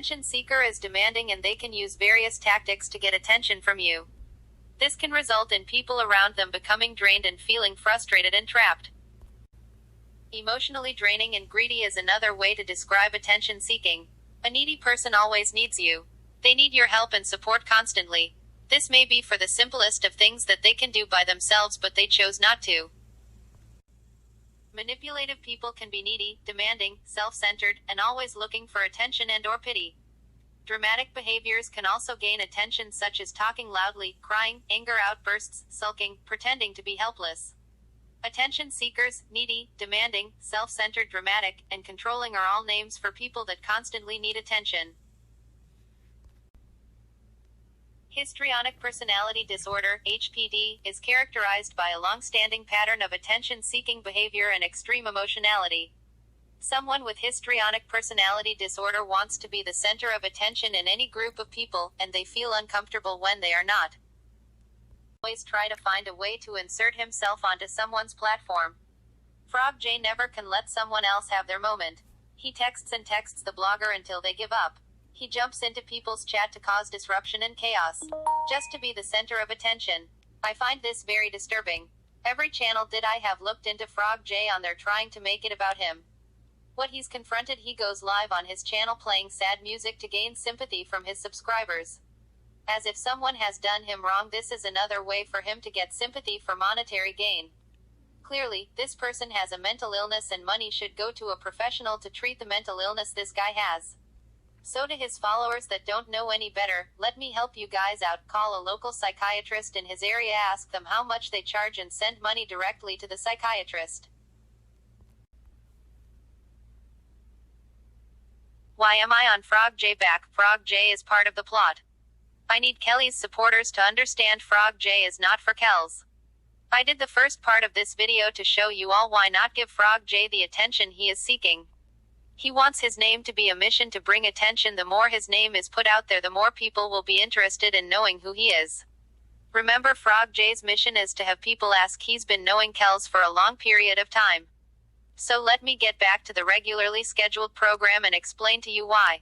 attention seeker is demanding and they can use various tactics to get attention from you. This can result in people around them becoming drained and feeling frustrated and trapped. Emotionally draining and greedy is another way to describe attention seeking. A needy person always needs you. They need your help and support constantly. This may be for the simplest of things that they can do by themselves, but they chose not to. Manipulative people can be needy, demanding, self-centered, and always looking for attention and/or pity. Dramatic behaviors can also gain attention, such as talking loudly, crying, anger outbursts, sulking, pretending to be helpless. Attention seekers, needy, demanding, self-centered, dramatic, and controlling are all names for people that constantly need attention. Histrionic personality disorder, HPD, is characterized by a long-standing pattern of attention-seeking behavior and extreme emotionality. Someone with histrionic personality disorder wants to be the center of attention in any group of people, and they feel uncomfortable when they are not. Always try to find a way to insert himself onto someone's platform. Frog J never can let someone else have their moment. He texts and texts the blogger until they give up. He jumps into people's chat to cause disruption and chaos, just to be the center of attention. I find this very disturbing. Every channel that I have looked into Frog J on, they're trying to make it about him. What he's confronted, he goes live on his channel playing sad music to gain sympathy from his subscribers. As if someone has done him wrong, this is another way for him to get sympathy for monetary gain. Clearly, this person has a mental illness and money should go to a professional to treat the mental illness this guy has. So to his followers that don't know any better, let me help you guys out. Call a local psychiatrist in his area, ask them how much they charge, and send money directly to the psychiatrist. Why am I on Frog J back? Frog J is part of the plot. I need Kelly's supporters to understand Frog J is not for Kells. I did the first part of this video to show you all why not give Frog J the attention he is seeking. He wants his name to be a mission to bring attention. The more his name is put out there, the more people will be interested in knowing who he is. Remember, Frog J's mission is to have people ask. He's been knowing Kells for a long period of time. So let me get back to the regularly scheduled program and explain to you why.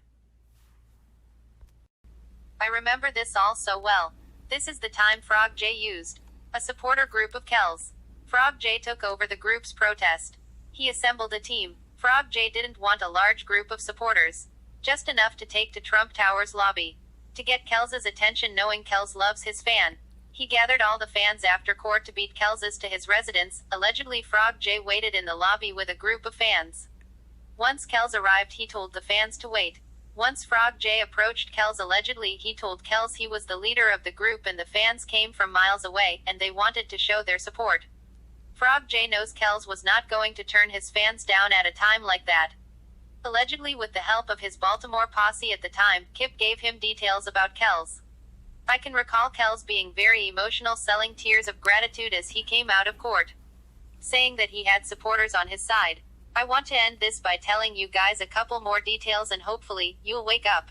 I remember this all so well. This is the time Frog J used a supporter group of Kells. Frog J took over the group's protest. He assembled a team. Frog J didn't want a large group of supporters, just enough to take to Trump Tower's lobby. To get Kells' attention, knowing Kells loves his fan, he gathered all the fans after court to beat Kells to his residence. Allegedly, Frog J waited in the lobby with a group of fans. Once Kells arrived, he told the fans to wait. Once Frog J approached Kells, allegedly he told Kells he was the leader of the group and the fans came from miles away, and they wanted to show their support. Frog J knows Kells was not going to turn his fans down at a time like that. Allegedly, with the help of his Baltimore posse at the time, Kip gave him details about Kells. I can recall Kells being very emotional, selling tears of gratitude as he came out of court, saying that he had supporters on his side. I want to end this by telling you guys a couple more details and hopefully, you'll wake up.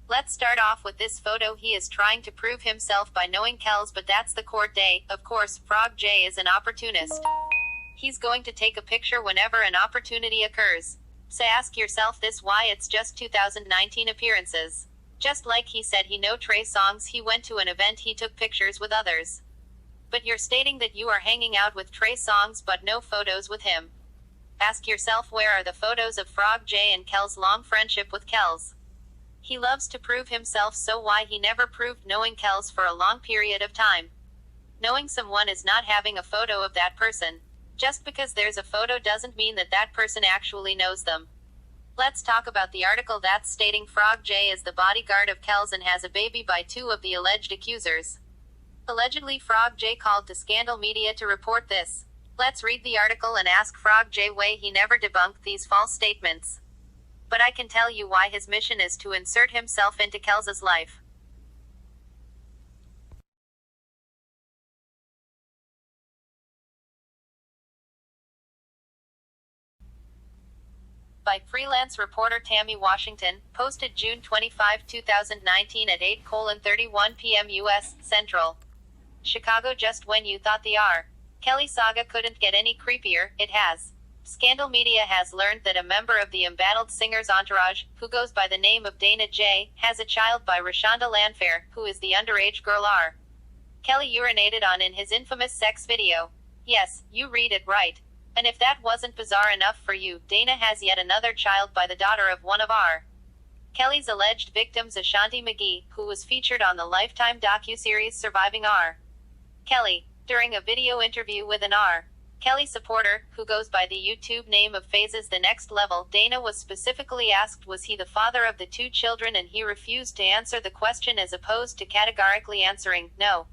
Let's start off with this photo. He is trying to prove himself by knowing Kells, but that's the court day. Of course, Frog J is an opportunist. He's going to take a picture whenever an opportunity occurs. So ask yourself this: why it's just 2019 appearances? Just like he said he know Trey Songz, he went to an event, he took pictures with others. But you're stating that you are hanging out with Trey Songz but no photos with him. Ask yourself, where are the photos of Frog J and Kells' long friendship with Kells? He loves to prove himself, so why he never proved knowing Kells for a long period of time? Knowing someone is not having a photo of that person. Just because there's a photo doesn't mean that that person actually knows them. Let's talk about the article that's stating Frog J is the bodyguard of Kells and has a baby by two of the alleged accusers. Allegedly, Frog J called to Scandal Media to report this. Let's read the article and ask Frog J why he never debunked these false statements. But I can tell you why. His mission is to insert himself into Kells' life. By freelance reporter Tammy Washington, posted June 25, 2019 at 8:31 p.m. U.S. Central. Chicago. Just when you thought the R. Kelly saga couldn't get any creepier, it has. Scandal Media has learned that a member of the embattled singer's entourage, who goes by the name of Dana J., has a child by Rashonda Landfair, who is the underage girl R. Kelly urinated on in his infamous sex video. Yes, you read it right. And if that wasn't bizarre enough for you, Dana has yet another child by the daughter of one of R. Kelly's alleged victims, Ashanti McGee, who was featured on the Lifetime docuseries Surviving R. Kelly. During a video interview with an R. Kelly supporter, who goes by the YouTube name of Phases the Next Level, Dana was specifically asked was he the father of the two children, and he refused to answer the question as opposed to categorically answering, no.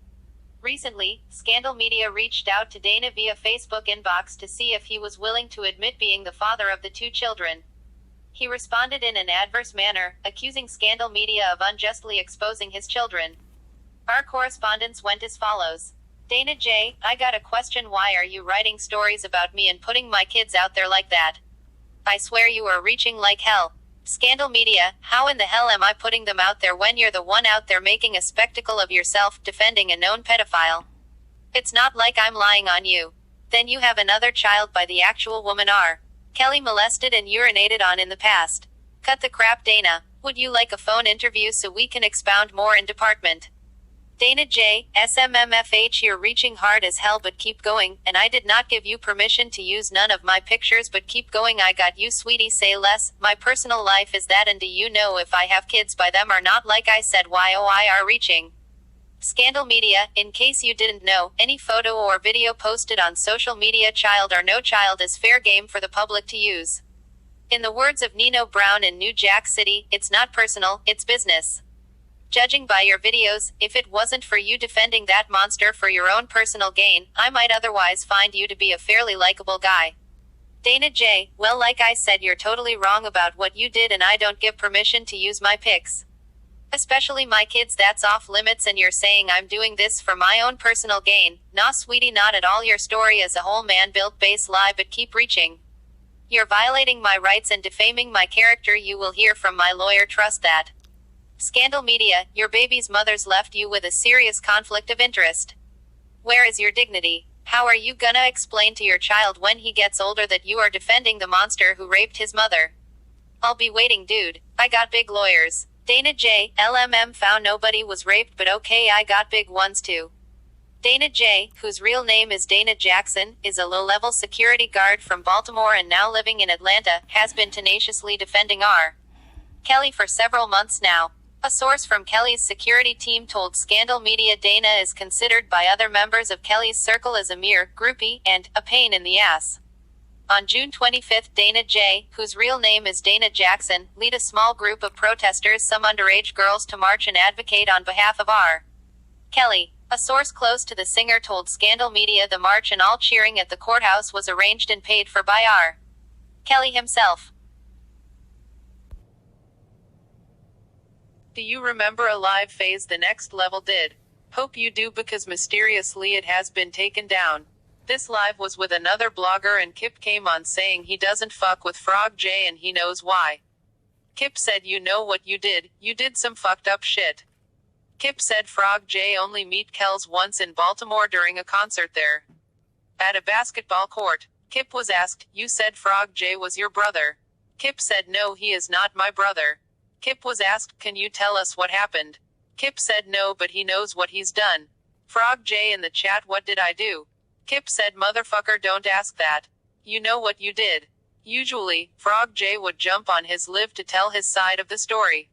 Recently, Scandal Media reached out to Dana via Facebook inbox to see if he was willing to admit being the father of the two children. He responded in an adverse manner, accusing Scandal Media of unjustly exposing his children. Our correspondence went as follows. Dana J., I got a question. Why are you writing stories about me and putting my kids out there like that? I swear you are reaching like hell. Scandal Media, how in the hell am I putting them out there when you're the one out there making a spectacle of yourself defending a known pedophile? It's not like I'm lying on you. Then you have another child by the actual woman R. Kelly molested and urinated on in the past. Cut the crap, Dana. Would you like a phone interview so we can expound more in department? Dana J., SMMFH, you're reaching hard as hell, but keep going, and I did not give you permission to use none of my pictures, but keep going. I got you, sweetie, say less. My personal life is that, and do you know if I have kids by them or not? Like I said, YOI are reaching. Scandal Media, in case you didn't know, any photo or video posted on social media, child or no child, is fair game for the public to use. In the words of Nino Brown in New Jack City, it's not personal, it's business. Judging by your videos, if it wasn't for you defending that monster for your own personal gain, I might otherwise find you to be a fairly likable guy. Dana J., well, like I said, you're totally wrong about what you did, and I don't give permission to use my pics. Especially my kids, that's off limits, and you're saying I'm doing this for my own personal gain. Nah, sweetie, not at all. Your story as a whole man-built base lie, but keep reaching. You're violating my rights and defaming my character. You will hear from my lawyer, trust that. Scandal Media, your baby's mother's left you with a serious conflict of interest. Where is your dignity? How are you gonna explain to your child when he gets older that you are defending the monster who raped his mother? I'll be waiting, dude. I got big lawyers. Dana J., LMM found nobody was raped, but okay, I got big ones too. Dana J., whose real name is Dana Jackson, is a low-level security guard from Baltimore and now living in Atlanta, has been tenaciously defending R. Kelly for several months now. A source from Kelly's security team told Scandal Media Dana is considered by other members of Kelly's circle as a mere groupie and a pain in the ass. On June 25, Dana J., whose real name is Dana Jackson, led a small group of protesters, some underage girls, to march and advocate on behalf of R. Kelly. A source close to the singer told Scandal Media the march and all cheering at the courthouse was arranged and paid for by R. Kelly himself. Do you remember a live Phase the Next Level did? Hope you do, because mysteriously it has been taken down. This live was with another blogger, and Kip came on saying he doesn't fuck with Frog J and he knows why. Kip said, you know what you did some fucked up shit. Kip said Frog J only meet Kells once in Baltimore during a concert there. At a basketball court. Kip was asked, you said Frog J was your brother. Kip said no, he is not my brother. Kip was asked, can you tell us what happened? Kip said no, but he knows what he's done. Frog J in the chat, what did I do? Kip said, motherfucker, don't ask that. You know what you did. Usually, Frog J would jump on his live to tell his side of the story.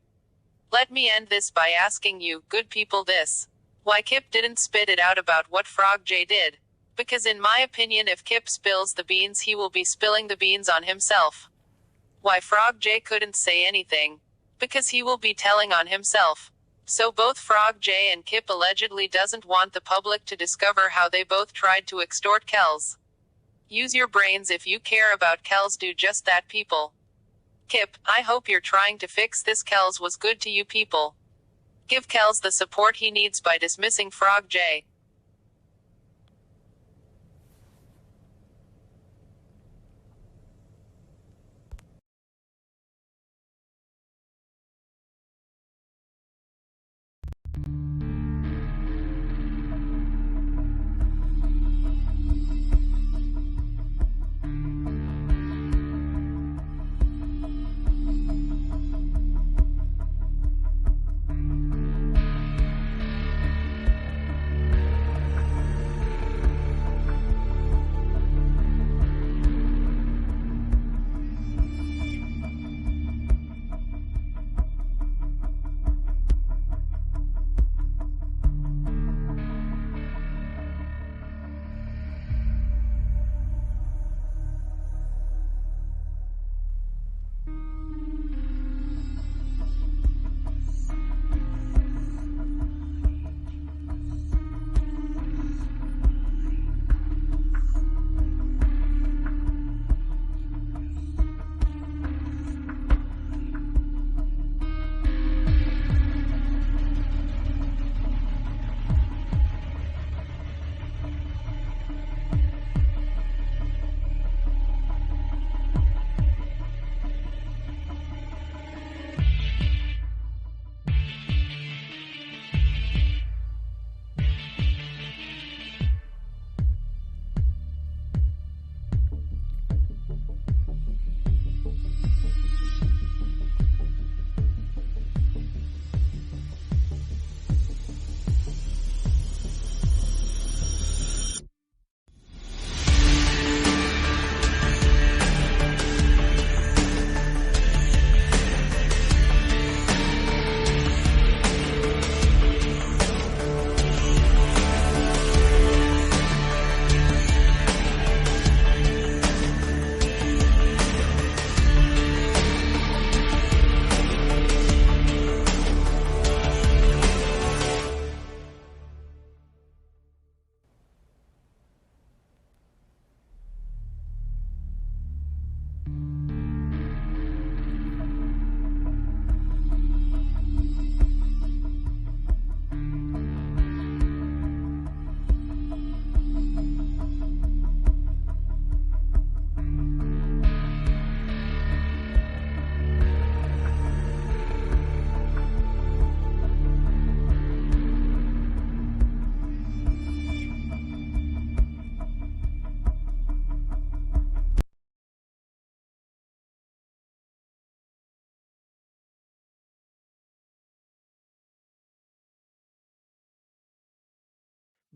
Let me end this by asking you, good people, this. Why Kip didn't spit it out about what Frog J did. Because in my opinion, if Kip spills the beans, he will be spilling the beans on himself. Why Frog J couldn't say anything? Because he will be telling on himself. So both Frog J and Kip allegedly doesn't want the public to discover how they both tried to extort Kells. Use your brains if you care about Kells, do just that, people. Kip, I hope you're trying to fix this. Kells was good to you people. Give Kells the support he needs by dismissing Frog J.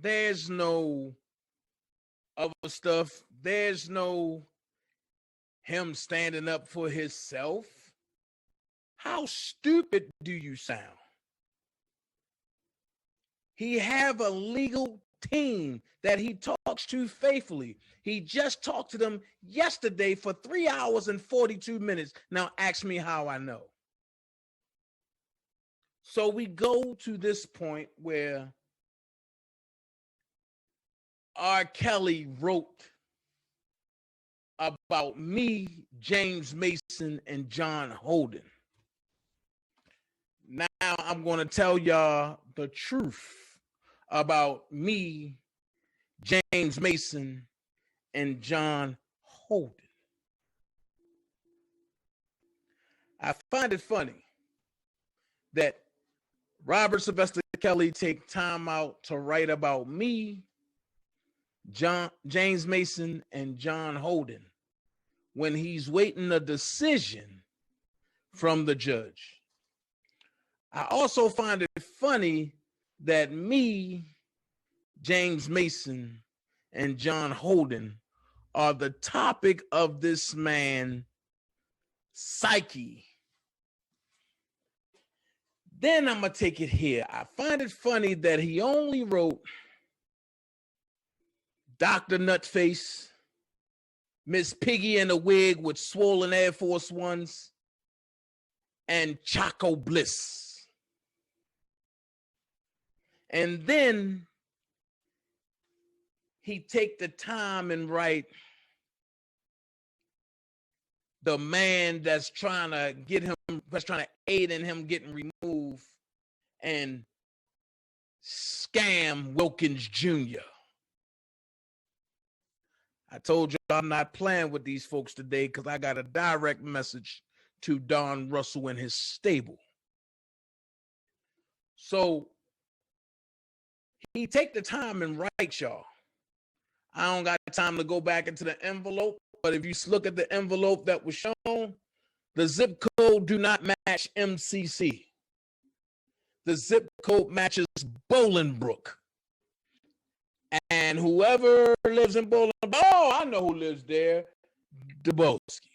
There's no other stuff. There's no him standing up for himself. How stupid do you sound? He have a legal team that he talks to faithfully. He just talked to them yesterday for 3 hours and 42 minutes. Now ask me how I know. So we go to this point where R. Kelly wrote about me, James Mason, and John Holden. Now I'm going to tell y'all the truth about me, James Mason, and John Holden. I find it funny that Robert Sylvester Kelly take time out to write about me, James Mason, and John Holden when he's waiting a decision from the judge. I also find it funny that me, James Mason, and John Holden are the topic of this man's psyche. Then I'm going to take it here. I find it funny that he only wrote Dr. Nutface, Miss Piggy in a wig with swollen Air Force Ones, and Choco Bliss. And then he take the time and write the man that's trying to aid in him getting removed and scam Wilkins Jr. I told you I'm not playing with these folks today because I got a direct message to Don Russell and his stable. So he take the time and write y'all. I don't got time to go back into the envelope, but if you look at the envelope that was shown, the zip code do not match MCC. The zip code matches Bolingbrook. And whoever lives in Bolingbrook, oh, I know who lives there, Dubowski.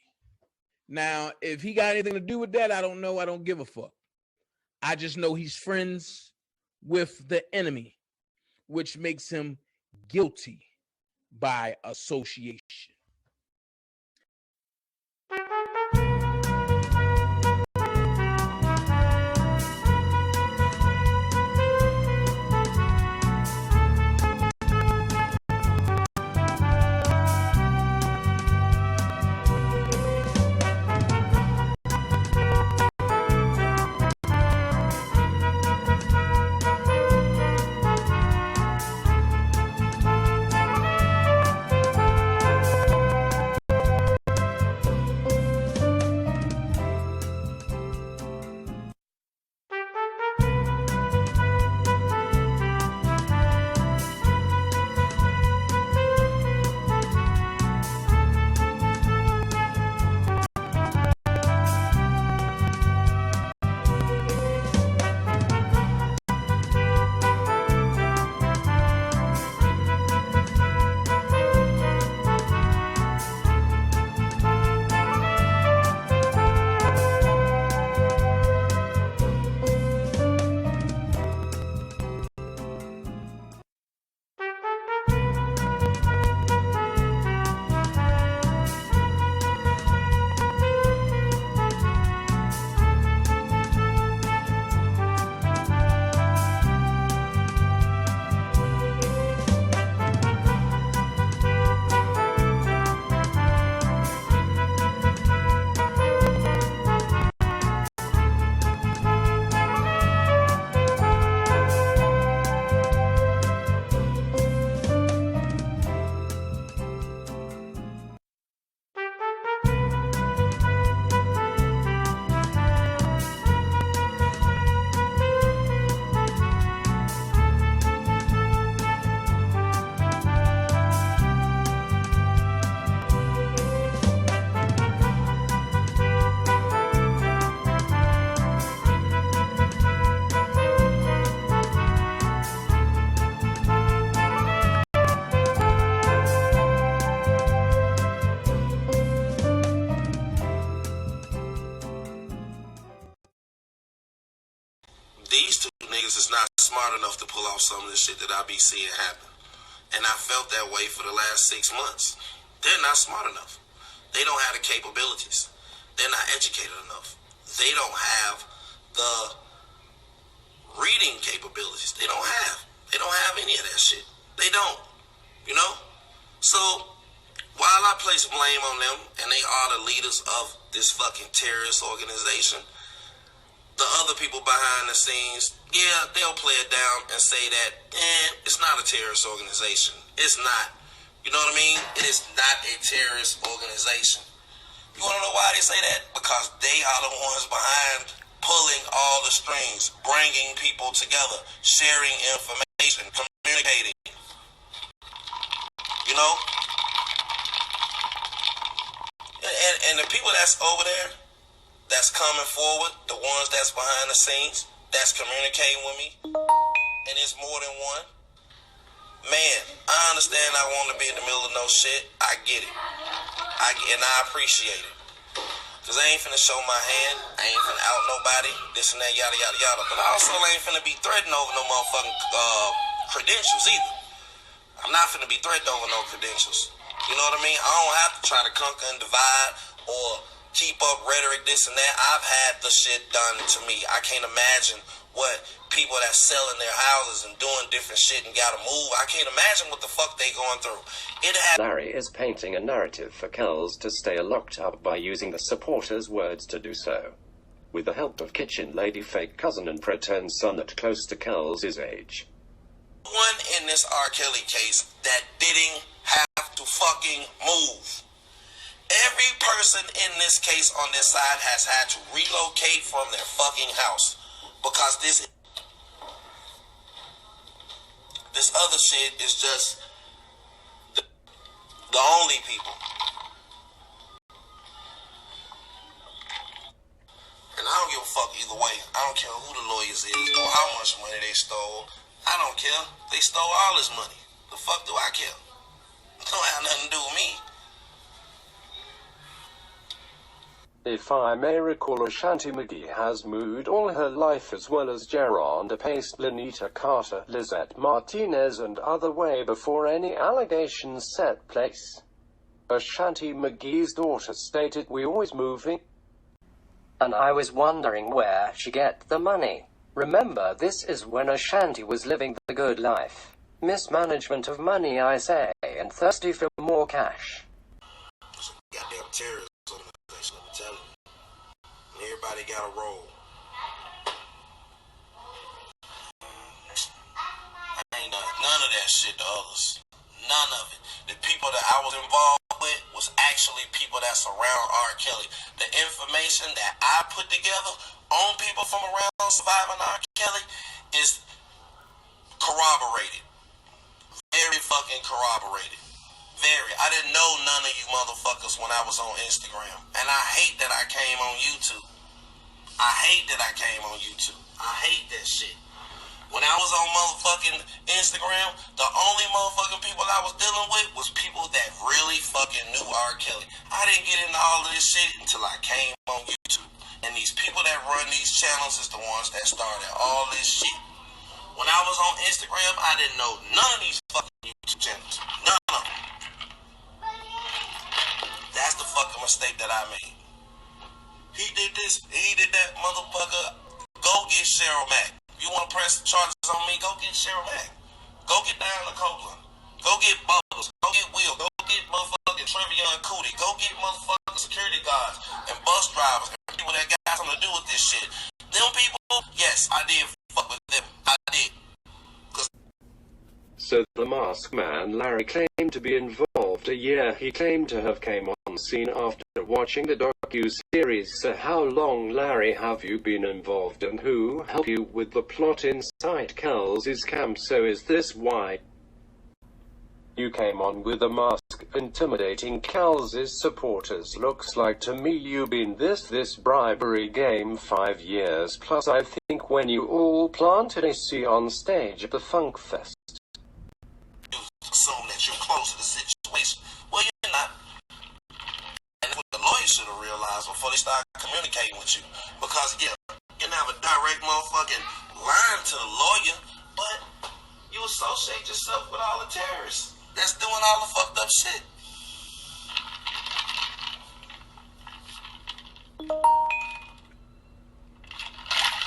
Now, if he got anything to do with that, I don't know. I don't give a fuck. I just know he's friends with the enemy, which makes him guilty by association. these two niggas is not smart enough to pull off some of the shit that I be seeing happen. And I felt that way for the last 6 months. They're not smart enough. They don't have the capabilities. They're not educated enough. They don't have the reading capabilities. They don't have any of that shit. They don't. You know? So, while I place blame on them, and they are the leaders of this fucking terrorist organization, the other people behind the scenes, yeah, they'll play it down and say that, it's not a terrorist organization. It's not. You know what I mean? It is not a terrorist organization. You want to know why they say that? Because they are the ones behind pulling all the strings, bringing people together, sharing information, communicating. You know? And the people that's over there, that's coming forward, the ones that's behind the scenes, that's communicating with me, and it's more than one. Man, I understand I want to be in the middle of no shit. I get it. And I appreciate it. Because I ain't finna show my hand. I ain't finna out nobody. This and that, yada, yada, yada. But I also ain't finna be threatened over no motherfucking credentials either. I'm not finna be threatened over no credentials. You know what I mean? I don't have to try to conquer and divide or keep up rhetoric, this and that. I've had the shit done to me. I can't imagine what people that's selling their houses and doing different shit and gotta move. I can't imagine what the fuck they going through. Larry is painting a narrative for Kells to stay locked up by using the supporters' words to do so. With the help of kitchen lady, fake cousin, and pretend son that close to Kells' age. One in this R. Kelly case that didn't have to fucking move. Every person in this case on this side has had to relocate from their fucking house because this other shit is just the only people. And I don't give a fuck either way. I don't care who the lawyers is or how much money they stole. I don't care. They stole all this money. The fuck do I care? It don't have nothing to do with me. If I may recall, Ashanti McGee has moved all her life as well as Geronda Pace, Lanita Carter, Lizette Martinez and other way before any allegations set place. Ashanti McGee's daughter stated, "We always moving." And I was wondering where she get the money. Remember, this is when Ashanti was living the good life. Mismanagement of money, I say, and thirsty for more cash. Goddamn terrorist organization, I'm telling you. And everybody got a role. I ain't done none of that shit to others. None of it. The people that I was involved with was actually people that surround R. Kelly. The information that I put together on people from around surviving R. Kelly is corroborated. Very fucking corroborated. Very. I didn't know none of you motherfuckers when I was on Instagram. And I hate that I came on YouTube. I hate that I came on YouTube. I hate that shit. When I was on motherfucking Instagram, the only motherfucking people I was dealing with was people that really fucking knew R. Kelly. I didn't get into all of this shit until I came on YouTube. And these people that run these channels is the ones that started all this shit. When I was on Instagram, I didn't know none of these fucking YouTube channels. None of them. That's the fucking mistake that I made. He did this, he did that, motherfucker. Go get Cheryl Mack. You want to press charges on me? Go get Cheryl Mack. Go get Diana Copeland. Go get Bubbles. Go get Will. Go get motherfucking Trevion Cootie. Go get motherfucking security guards and bus drivers and people that got something to do with this shit. Them people, yes, I did fuck with them. I did. So the masked man Larry claimed to be involved. He claimed to have came on scene after watching the docu-series. So how long, Larry, have you been involved and who helped you with the plot inside Kells' camp? So is this why you came on with a mask intimidating Kells' supporters? Looks like to me you've been this bribery game 5 years plus, I think, when you all planted a C on stage at the Funk Fest. Assume that you're close to the situation. Well, you're not. And that's what the lawyers should have realized before they start communicating with you. Because, yeah, you can have a direct motherfucking lying to the lawyer, but you associate yourself with all the terrorists that's doing all the fucked up shit.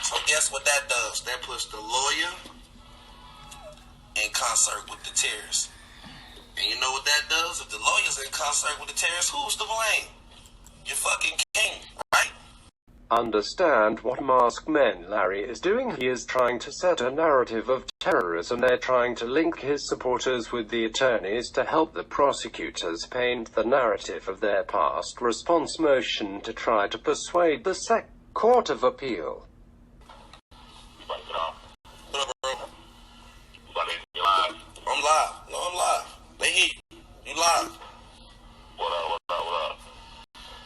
So guess what that does? That puts the lawyer in concert with the terrorists. And you know what that does? If the lawyer's in concert with the terrorists, who's to blame? Your fucking king, right? Understand what Masked Men Larry is doing? He is trying to set a narrative of terrorism. They're trying to link his supporters with the attorneys to help the prosecutors paint the narrative of their past response motion to try to persuade the Court of Appeal. What up, bro? You live? I'm live. No, I'm live. They hear you. You live. What up?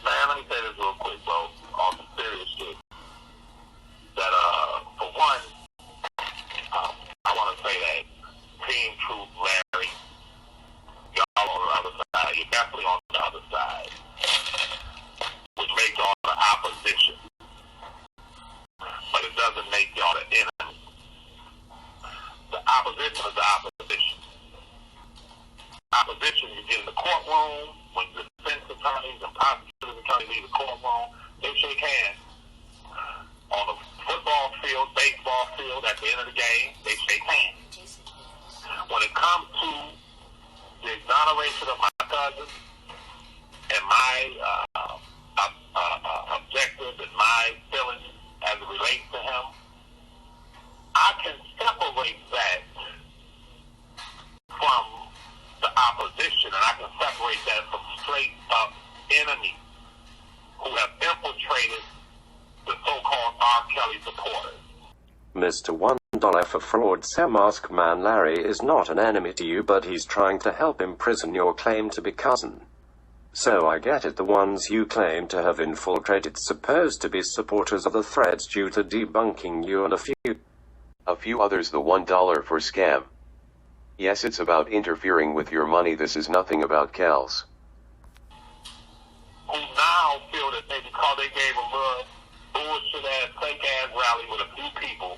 Man, let me say this real quick, bro. On some serious shit. That, for one, I want to say that Team Truth Larry, y'all on the other side. You're definitely on the other side. Which makes y'all the opposition. But it doesn't make y'all the enemy. The opposition is the opposition. Opposition, you get in the courtroom, when the defense attorneys and prosecutors attorneys leave the courtroom, they shake hands. On the football field, baseball field, at the end of the game, they shake hands. When it comes to the exoneration of my cousin and my objectives and my feelings as it relates to him, I can separate that from the opposition, and I can separate that from straight up enemies who have infiltrated the so-called R. Kelly supporters. Mr. $1 for fraud. Sir Masked Man Larry is not an enemy to you, but he's trying to help imprison your claim to be cousin. So I get it, the ones you claim to have infiltrated supposed to be supporters of the threads due to debunking you and a few others. The $1 for scam. Yes, it's about interfering with your money. This is nothing about Kells. Who now feel that they, because they gave a little bullshit ass, fake ass rally with a few people,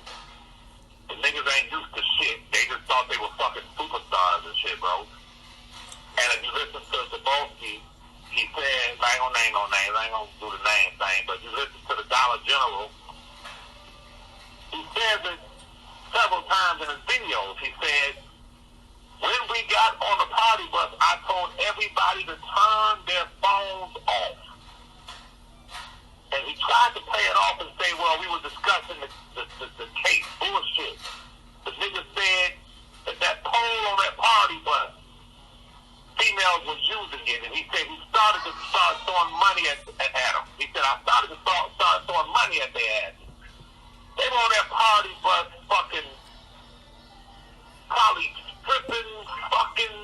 the niggas ain't used to shit. They just thought they were fucking superstars and shit, bro. And if you listen to Zabolski, he said, I ain't gonna name no names, I ain't gonna do the name thing, but you listen to the Dollar General, he says it several times in his videos. He said, when we got on the party bus, I told everybody to turn their phones off. And he tried to play it off and say, well, we were discussing the case. Bullshit. The nigga said that pole on that party bus, females were using it. And he said he started to start throwing money at them. He said, I started to start throwing money at their ass. They were on that party bus fucking probably stripping, fucking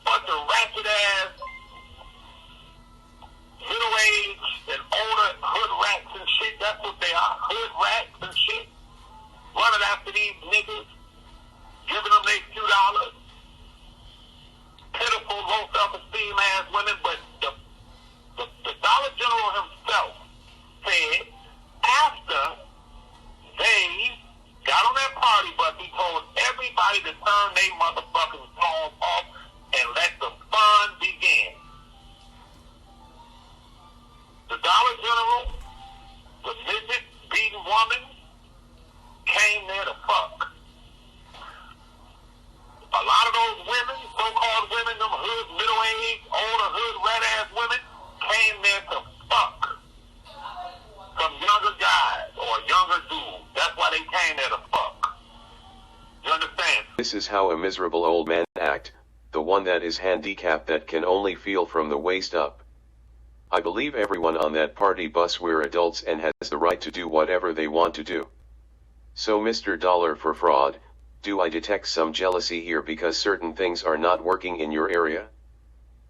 bunch of ratchet ass, middle age and older hood rats and shit. That's what they are, hood rats and shit. Running after these niggas, giving them their few dollars. Pitiful, low self-esteem ass women. But the Dollar General himself said after they got on that party bus, he told everybody to turn their motherfucking phones off and let the fun begin. The Dollar General, the midget beating woman, came there to fuck. A lot of those women, so-called women, them hood, middle-aged, older hood, rat-ass women, came there to fuck some younger guys or younger dudes. That's why they came there to fuck. You understand? This is how a miserable old man act, the one that is handicapped that can only feel from the waist up. I believe everyone on that party bus were adults and has the right to do whatever they want to do. So Mr. Dollar for fraud, do I detect some jealousy here because certain things are not working in your area?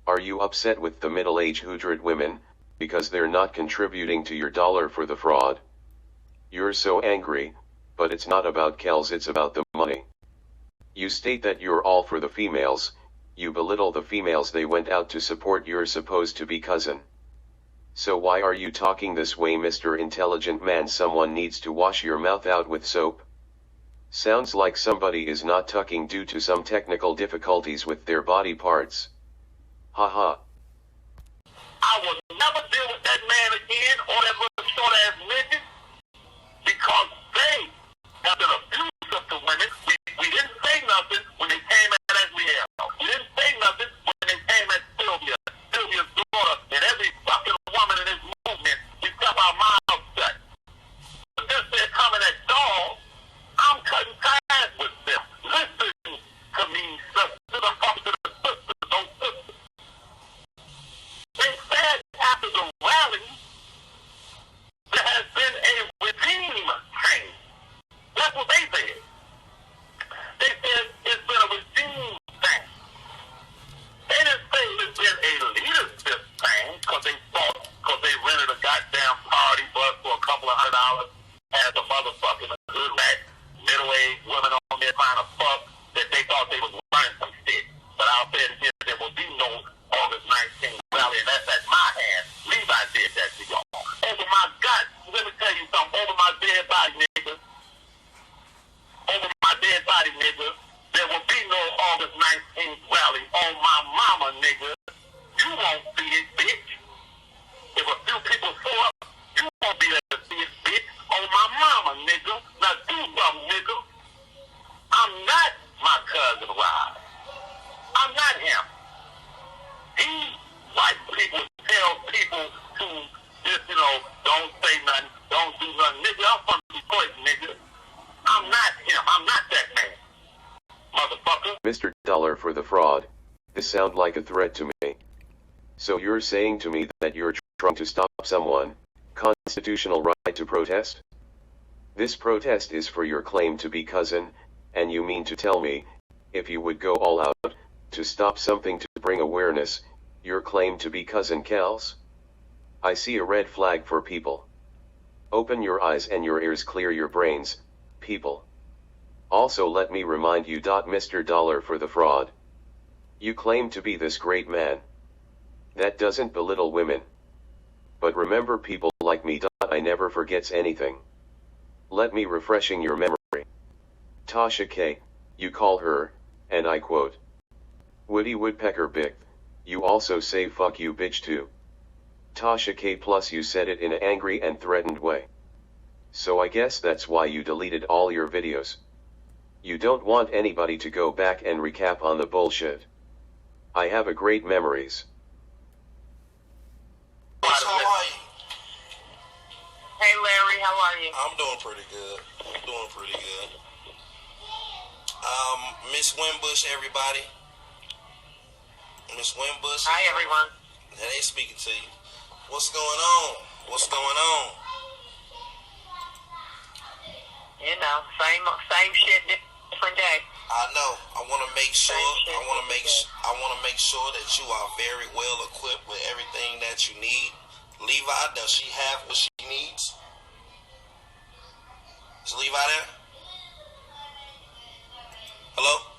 Are you upset with the middle-aged hoodred women, because they're not contributing to your dollar for the fraud? You're so angry, but it's not about Kells, it's about the money. You state that you're all for the females, you belittle the females they went out to support your supposed to be cousin. So why are you talking this way, Mr. Intelligent Man? Someone needs to wash your mouth out with soap. Sounds like somebody is not tucking due to some technical difficulties with their body parts. Haha. I will never deal with that man again or that little short ass nigga because they have been abusive to women. We didn't say nothing when they came at Asriel. We didn't say nothing when they came at Sylvia's daughter, and every fucking woman in this movement. We kept our mouths shut. But since they're coming at dogs, I'm cutting ties with them. Listen to me, sisters. I'm talking to the sisters, those sisters. They said after the rally, there has been a regime change. That's what they said. They said it's been a regime change. They didn't say it's been a leadership change because they rented a goddamn party bus for a couple of $100 as a motherfucking hood rat, middle-aged women on there trying to fuck that they thought they was running some shit. But I'll say it again, there will be no August 19th rally, and that's at my hand. Levi did that to y'all. Over my guts, let me tell you something, over my dead body, nigga. Over my dead body, nigga. There will be no August 19th rally on my mama, nigga. You won't see it, bitch. If a few people show up, you won't be able to see it, bitch. On my mama, nigga. Now do something, nigga. I'm not my cousin Rob. I'm not him. He like people tell people to just, don't say nothing, don't do nothing. Nigga, I'm from Detroit, nigga. I'm not him. I'm not that man. Motherfucker. Mr. Dollar for the fraud. This sounds like a threat to me. So you're saying to me that you're trying to stop someone constitutional right to protest? This protest is for your claim to be cousin, and you mean to tell me, if you would go all out, to stop something to bring awareness, your claim to be cousin Kels? I see a red flag for people. Open your eyes and your ears, clear your brains, people. Also let me remind you, Mr. Dollar for the fraud. You claim to be this great man. That doesn't belittle women. But remember, people like me, I never forgets anything. Let me refreshing your memory. Tasha K, you call her, and I quote, Woody Woodpecker Bick, you also say fuck you bitch too. Tasha K, plus you said it in an angry and threatened way. So I guess that's why you deleted all your videos. You don't want anybody to go back and recap on the bullshit. I have a great memories. How are you? Hey Larry, how are you? I'm doing pretty good. Miss Wimbush, everybody. Miss Wimbush. Hi everyone. Hey, they speaking to you. What's going on? Same shit, different day. I know. I want to make sure. I want to make sure that you are very well equipped with everything that you need. Levi, does she have what she needs? Is Levi there? Hello?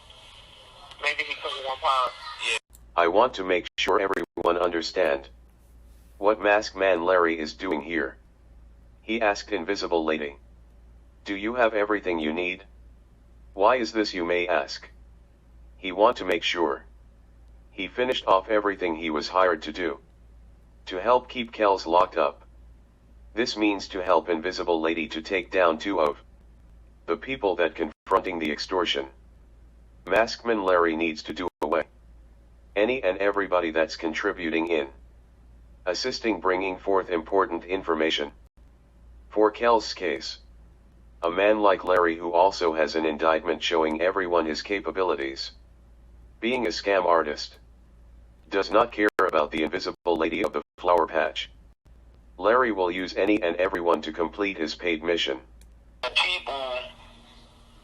Maybe he put one pause. Yeah. I want to make sure everyone understand what Masked Man Larry is doing here. He asked Invisible Lady, do you have everything you need? Why is this, you may ask? He want to make sure he finished off everything he was hired to do. To help keep Kels locked up. This means to help Invisible Lady to take down two of the people that confronting the extortion. Maskman Larry needs to do away any and everybody that's contributing in assisting bringing forth important information for Kels' case. A man like Larry, who also has an indictment showing everyone his capabilities, being a scam artist, does not care about the Invisible Lady of the Flower Patch. Larry will use any and everyone to complete his paid mission. The people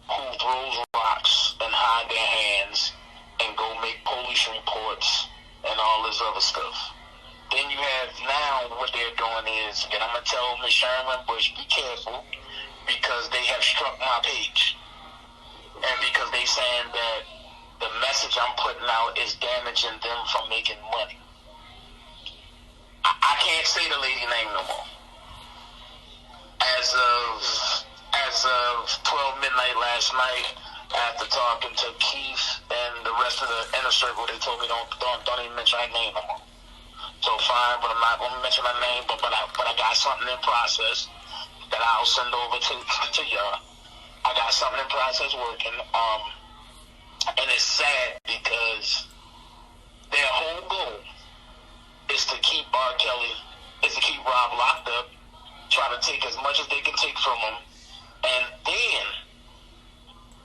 who throws rocks and hide their hands and go make police reports and all this other stuff. Then you have now what they're doing is, and I'm going to tell Ms. Sherman Bush, be careful, because they have struck my page. And because they saying that the message I'm putting out is damaging them from making money. I can't say the lady name no more. As of 12 midnight last night, after talking to Keith and the rest of the inner circle, they told me don't even mention her name no more. So fine, but I'm not gonna mention her name. But I got something in process that I'll send over to y'all. I got something in process working. And it's sad because their whole goal is to keep R. Kelly, is to keep Rob locked up, try to take as much as they can take from him, and then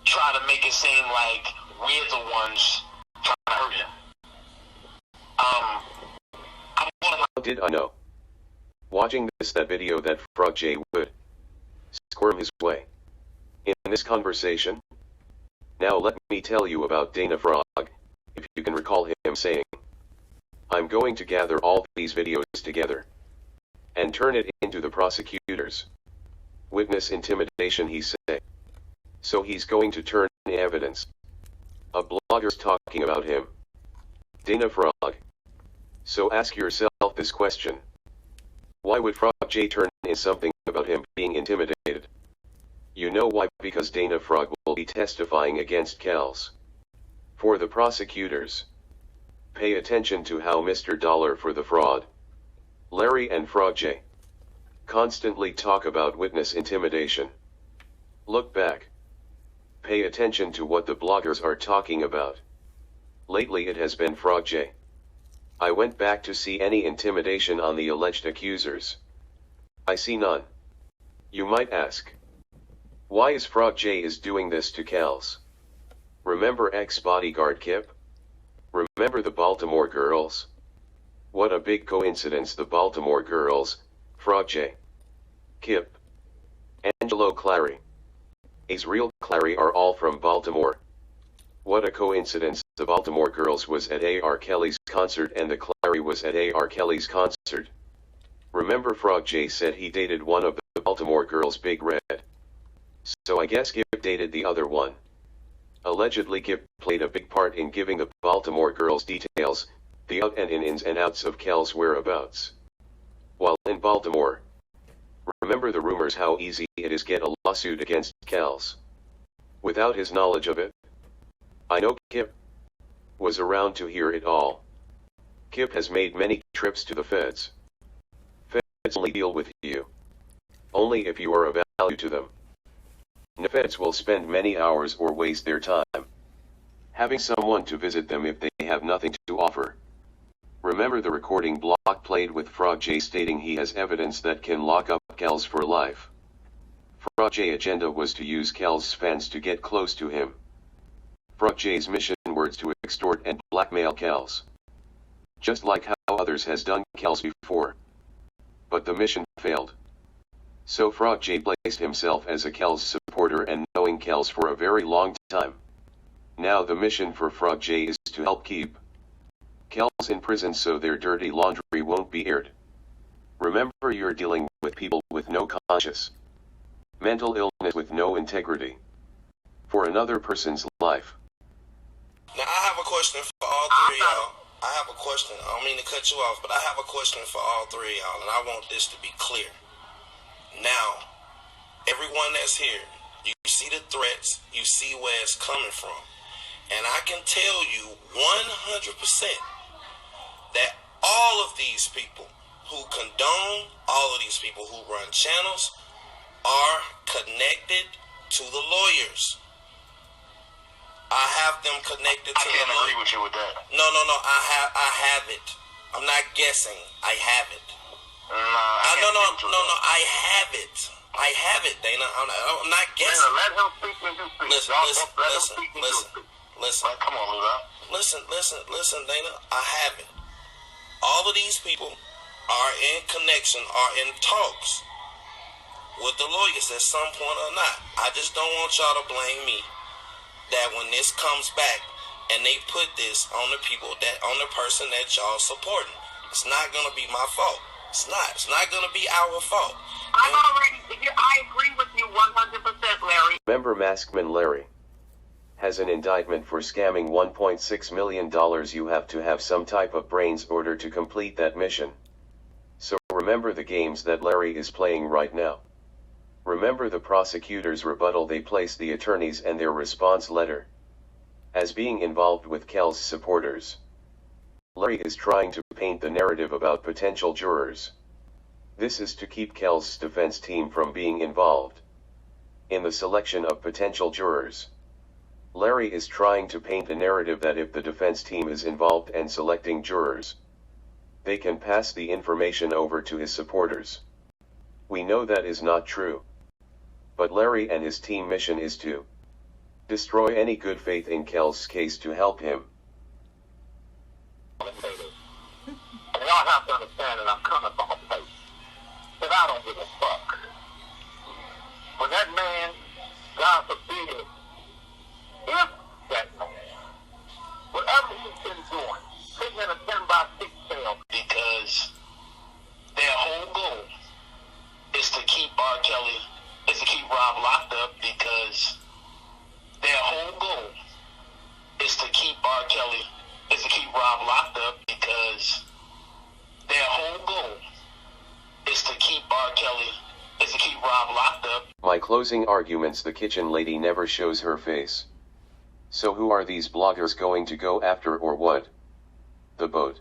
try to make it seem like we're the ones trying to hurt him. How did I know? Watching that video that Frog J would squirm his way in this conversation. Now let me tell you about Dana Frog, if you can recall him saying, "I'm going to gather all these videos together and turn it into the prosecutors. Witness intimidation," he said. So he's going to turn evidence. A blogger's talking about him. Dana Frog. So ask yourself this question. Why would Frog J turn in something about him being intimidated? You know why? Because Dana Frog will be testifying against Kells. For the prosecutors, pay attention to how Mr. Dollar for the fraud, Larry and Frog J, constantly talk about witness intimidation. Look back. Pay attention to what the bloggers are talking about. Lately it has been Frog J. I went back to see any intimidation on the alleged accusers. I see none. You might ask, why is Frog J is doing this to Kells? Remember ex-bodyguard Kip? Remember the Baltimore girls? What a big coincidence, the Baltimore girls, Frog J, Kip, Angelo Clary, Israel Clary are all from Baltimore. What a coincidence, the Baltimore girls was at A.R. Kelly's concert and the Clary was at A.R. Kelly's concert. Remember Frog J said he dated one of the Baltimore girls, Big Red. So I guess Kip dated the other one. Allegedly Kip played a big part in giving the Baltimore girls details, the out and ins and outs of Kells' whereabouts. While in Baltimore, remember the rumors how easy it is get a lawsuit against Kells without his knowledge of it? I know Kip was around to hear it all. Kip has made many trips to the feds. Feds only deal with you only if you are of value to them. No feds will spend many hours or waste their time having someone to visit them if they have nothing to offer. Remember the recording block played with Frog J stating he has evidence that can lock up Kells for life. Frog J's agenda was to use Kells' fans to get close to him. Frog J's mission was to extort and blackmail Kells, just like how others has done Kells before. But the mission failed. So Frog J placed himself as a Kells supporter and knowing Kells for a very long time. Now the mission for Frog J is to help keep Kells in prison so their dirty laundry won't be aired. Remember, you're dealing with people with no conscience, mental illness, with no integrity for another person's life. Now, I have a question for all three of y'all. I have a question. I don't mean to cut you off, but I have a question for all three of y'all, and I want this to be clear. Now, everyone that's here, you see the threats, you see where it's coming from. And I can tell you 100% that all of these people who condone, all of these people who run channels are connected to the lawyers. I have them connected to the lawyers. I can't agree with you with that. No. I have it. I'm not guessing. I have it. No, I have it. I have it, Dana. I'm not guessing. Dana, let him speak when you speak. Listen. Come on, Lula. Listen, Dana. I have it. All of these people are in connection, are in talks with the lawyers at some point or not. I just don't want y'all to blame me that when this comes back and they put this on the people on the person that y'all supporting. It's not gonna be my fault. It's not gonna be our fault. I agree with you 100%, Larry. Remember Maskman Larry has an indictment for scamming $1.6 million. You have to have some type of brains order to complete that mission. Remember the games that Larry is playing right now. Remember the prosecutor's rebuttal they place the attorneys and their response letter as being involved with Kel's supporters. Larry is trying to paint the narrative about potential jurors. This is to keep Kel's defense team from being involved in the selection of potential jurors. Larry is trying to paint the narrative that if the defense team is involved and selecting jurors, they can pass the information over to his supporters. We know that is not true. But Larry and his team mission is to destroy any good faith in Kel's case to help him. And y'all have to understand that I'm coming from a place that I don't give a fuck. When that man, God forbid, if that man, whatever he's been doing, sitting in a 10-by-6 cell, because their whole goal is to keep R. Kelly, is to keep Rob locked up, because their whole goal is to keep R. Kelly, is to keep Rob locked up, because their whole goal is to keep R. Kelly, is to keep Rob locked up. My closing arguments: the kitchen lady never shows her face. So who are these bloggers going to go after, or what? The boat,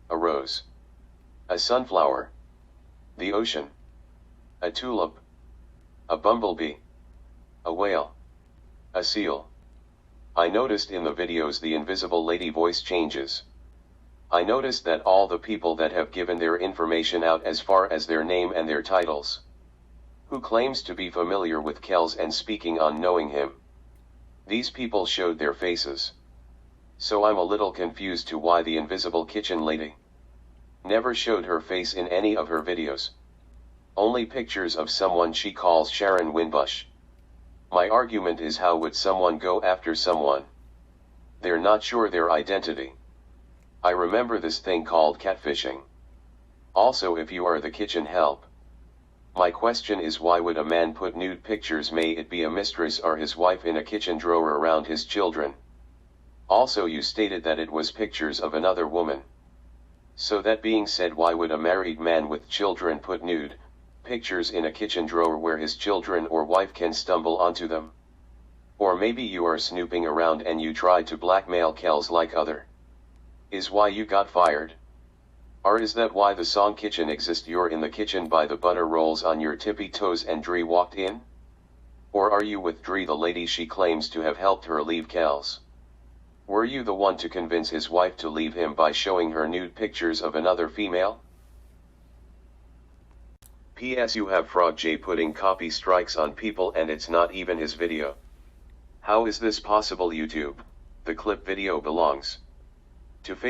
a rose, a sunflower, the ocean, a tulip, a bumblebee, a whale, a seal. I noticed in the videos the invisible lady voice changes. I noticed that all the people that have given their information out, as far as their name and their titles, who claims to be familiar with Kells and speaking on knowing him, these people showed their faces. So I'm a little confused to why the invisible kitchen lady never showed her face in any of her videos. Only pictures of someone she calls Sharon Winbush. My argument is, how would someone go after someone they're not sure their identity? I remember this thing called catfishing. Also, if you are the kitchen help, my question is, why would a man put nude pictures, may it be a mistress or his wife, in a kitchen drawer around his children? Also, you stated that it was pictures of another woman. So that being said, why would a married man with children put nude pictures in a kitchen drawer where his children or wife can stumble onto them? Or maybe you are snooping around and you tried to blackmail Kells like other is why you got fired? Or is that why the song Kitchen exists? You're in the kitchen by the butter rolls on your tippy toes and Dree walked in? Or are you with Dree, the lady she claims to have helped her leave Kells? Were you the one to convince his wife to leave him by showing her nude pictures of another female? P.S. You have Frog J putting copy strikes on people and it's not even his video. How is this possible, YouTube? The clip video belongs to Facebook.